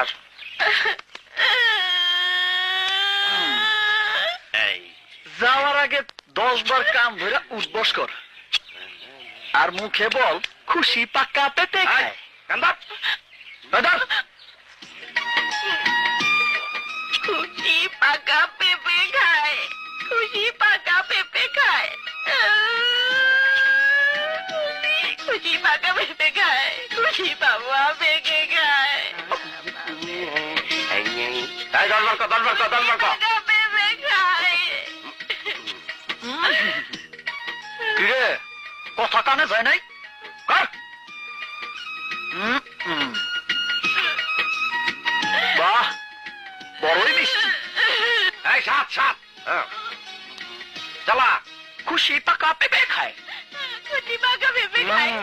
আসো। এই যাওয়ার আগে 10 বার কান ধরে উঠবস কর আর মুখে বল খুশি পাকা পেঁপে খায়। কান্দা দাদা খুশি পাকা পেঁপে খায়, খুশি পাকা পেঁপে খায়, খুশি পাকা পেঁপে খায়, খুশি বাবা পেঁপে খায়, এই দলবার কর দলবার কর দলবার কর। পাকা পেঁপে খায়। কিরে কথা কানে যায় নাই কর। বাহ বড়ই মিষ্টি। এই সাত সাত চালা। খুশি পাকা পেঁপে খায়। খুশি পাকা পেঁপে খায়।